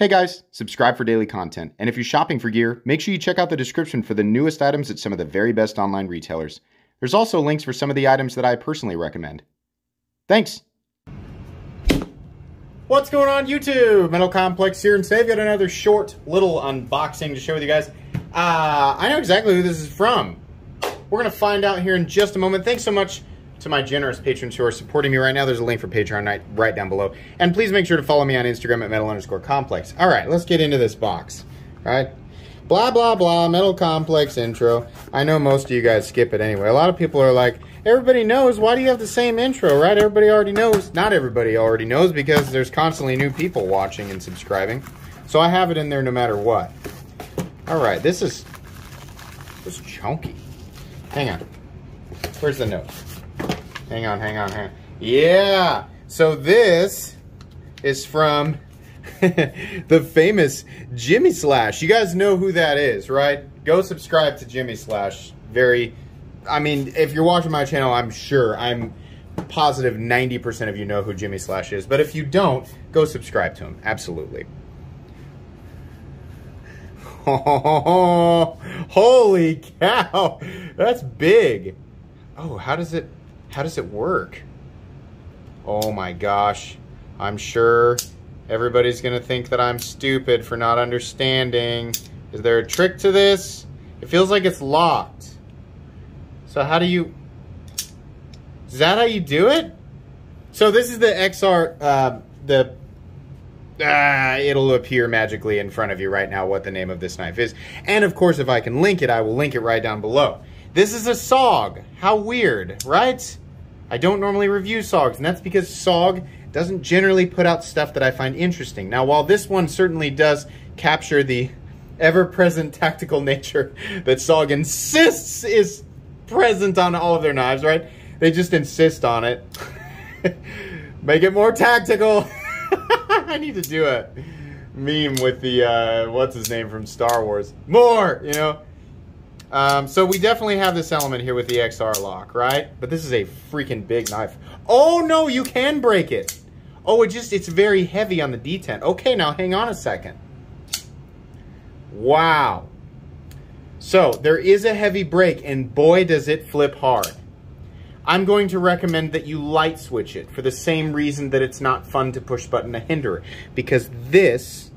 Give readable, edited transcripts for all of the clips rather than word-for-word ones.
Hey guys, subscribe for daily content, and if you're shopping for gear, make sure you check out the description for the newest items at some of the very best online retailers. There's also links for some of the items that I personally recommend. Thanks! What's going on YouTube? Metal Complex here, and today I've got another short little unboxing to share with you guys. I know exactly who this is from. We're going to find out here in just a moment. Thanks so much to my generous patrons who are supporting me right now. There's a link for Patreon right down below. And please make sure to follow me on Instagram at metal_complex. All right, let's get into this box. All right. Blah, blah, blah, Metal Complex intro. I know most of you guys skip it anyway. A lot of people are like, everybody knows, why do you have the same intro, right? Everybody already knows. Not everybody already knows because there's constantly new people watching and subscribing. So I have it in there no matter what. All right, this is chunky. Hang on. Where's the note? Hang on. Yeah! So this is from the famous Jimmy Slash. You guys know who that is, right? Go subscribe to Jimmy Slash. I mean, if you're watching my channel, I'm positive 90% of you know who Jimmy Slash is. But if you don't, go subscribe to him. Absolutely. Oh, holy cow! That's big. Oh, how does it work? Oh my gosh. I'm sure everybody's gonna think that I'm stupid for not understanding. Is there a trick to this? It feels like it's locked. So how do you... Is that how you do it? So this is the XR, it'll appear magically in front of you right now what the name of this knife is. And of course, if I can link it, I will link it right down below. This is a SOG. How weird, right? I don't normally review SOGs, and that's because SOG doesn't generally put out stuff that I find interesting. Now, while this one certainly does capture the ever-present tactical nature that SOG insists is present on all of their knives, right? They just insist on it. Make it more tactical. I need to do a meme with the, what's his name from Star Wars? More, you know? So we definitely have this element here with the XR lock, right? But this is a freaking big knife. Oh no, you can break it. Oh, it's very heavy on the detent. Okay, now hang on a second. Wow. So there is a heavy break, and boy does it flip hard. I'm going to recommend that you light switch it for the same reason that it's not fun to push button to hinder, because this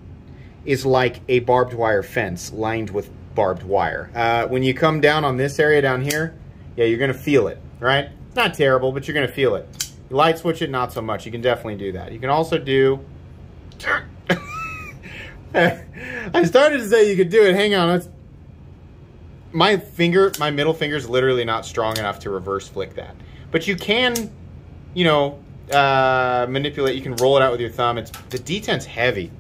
is like a barbed wire fence lined with barbed wire. When you come down on this area down here, yeah, you're gonna feel it, right? It's not terrible, but you're gonna feel it. You light switch it, not so much. You can definitely do that. You can also do... I started to say you could do it. Hang on. My middle finger is literally not strong enough to reverse flick that. But you can, you know, manipulate. You can roll it out with your thumb. The detent's heavy.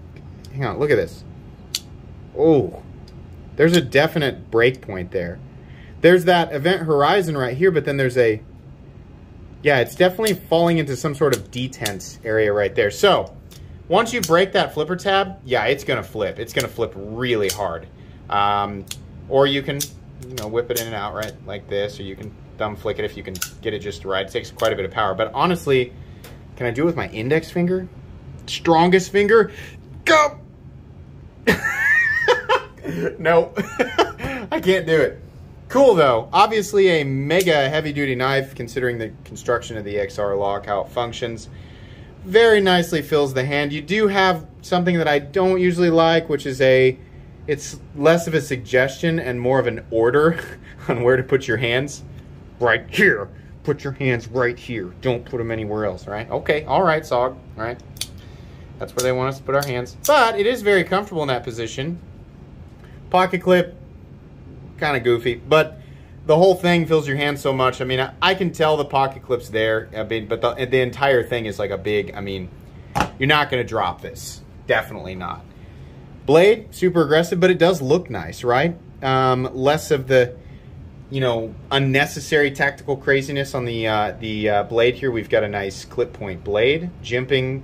Hang on, look at this. Oh. There's a definite break point there. There's that event horizon right here, but then there's a... Yeah, it's definitely falling into some sort of detent area right there. So, once you break that flipper tab, yeah, it's going to flip. It's going to flip really hard. Or you can, you know, whip it in and out, right, like this. Or you can thumb flick it if you can get it just right. It takes quite a bit of power. But honestly, can I do it with my index finger? Strongest finger? Go! No, I can't do it. Cool though. Obviously a mega heavy duty knife considering the construction of the XR lock, how it functions. Very nicely fills the hand. You do have something that I don't usually like, which is it's less of a suggestion and more of an order on where to put your hands. Right here. Put your hands right here. Don't put them anywhere else, right? Okay, all right, SOG, all right. That's where they want us to put our hands. But it is very comfortable in that position. Pocket clip, kind of goofy, but the whole thing fills your hand so much. I mean, I can tell the pocket clip's there, but the entire thing is like a big, I mean, you're not going to drop this. Definitely not. Blade, super aggressive, but it does look nice, right? Less of the, you know, unnecessary tactical craziness on the blade here. We've got a nice clip point blade, jimping,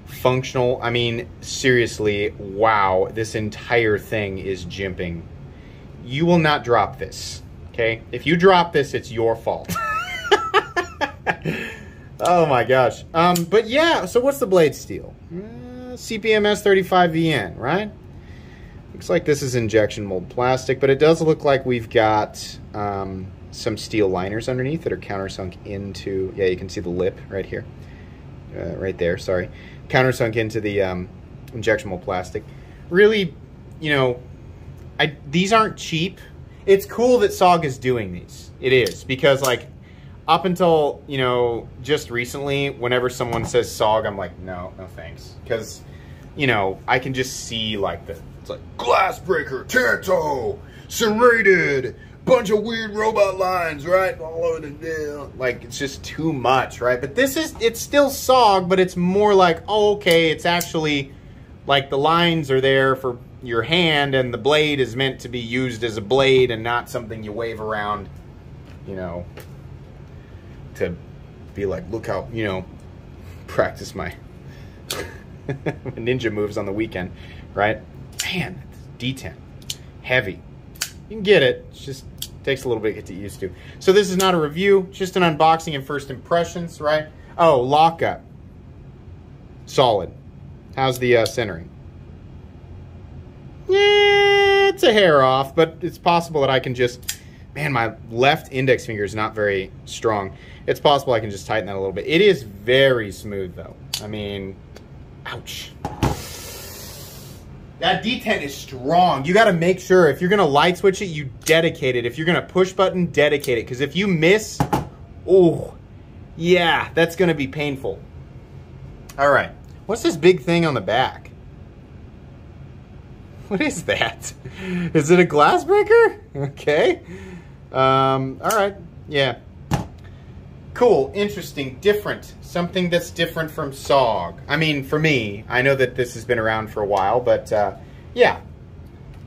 functional. I mean, seriously, wow, this entire thing is jimping. You will not drop this, okay? If you drop this, it's your fault. Oh my gosh. But yeah, so what's the blade steel? CPMS 35VN, right? Looks like this is injection mold plastic, but it does look like we've got some steel liners underneath that are countersunk into, yeah, you can see the lip right here. Right there, sorry. Countersunk into the injection mold plastic. Really, you know, these aren't cheap. It's cool that SOG is doing these. It is, because like up until, you know, just recently, whenever someone says SOG, I'm like, no thanks. Because, you know, I can just see like it's like Glassbreaker, Tanto, serrated, bunch of weird robot lines, right? All over the, like, it's just too much, right? But it's still SOG, but it's more like, oh, okay, it's actually like the lines are there for your hand and the blade is meant to be used as a blade and not something you wave around, you know, to be like, look how, you know, practice my ninja moves on the weekend, right? Man, D10, heavy. You can get it, it just takes a little bit to get used to. So this is not a review, just an unboxing and first impressions, right? Oh, lockup, solid. How's the centering? Yeah, it's a hair off, but it's possible that I can just, man, my left index finger is not very strong. It's possible I can just tighten that a little bit. It is very smooth though. I mean, ouch. That D10 is strong. You got to make sure if you're going to light switch it, you dedicate it. If you're going to push button, dedicate it. Because if you miss, oh, yeah, that's going to be painful. All right. What's this big thing on the back? What is that? Is it a glass breaker? Okay. All right. Yeah. Cool. Interesting. Different. Something that's different from SOG. I mean, for me, I know that this has been around for a while, but yeah.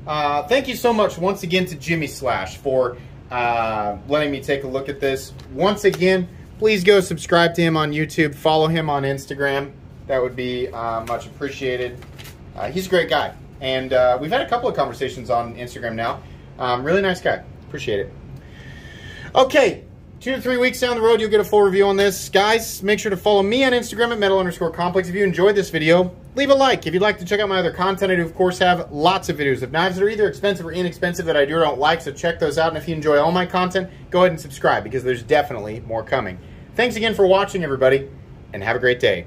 Thank you so much once again to Jimmy Slash for letting me take a look at this. Once again, please go subscribe to him on YouTube. Follow him on Instagram. That would be much appreciated. He's a great guy. And we've had a couple of conversations on Instagram now. Really nice guy. Appreciate it. Okay. 2 to 3 weeks down the road, you'll get a full review on this. Guys, make sure to follow me on Instagram at metal_complex. If you enjoyed this video, leave a like. If you'd like to check out my other content, I do, of course, have lots of videos of knives that are either expensive or inexpensive that I do or don't like, so check those out. And if you enjoy all my content, go ahead and subscribe, because there's definitely more coming. Thanks again for watching, everybody, and have a great day.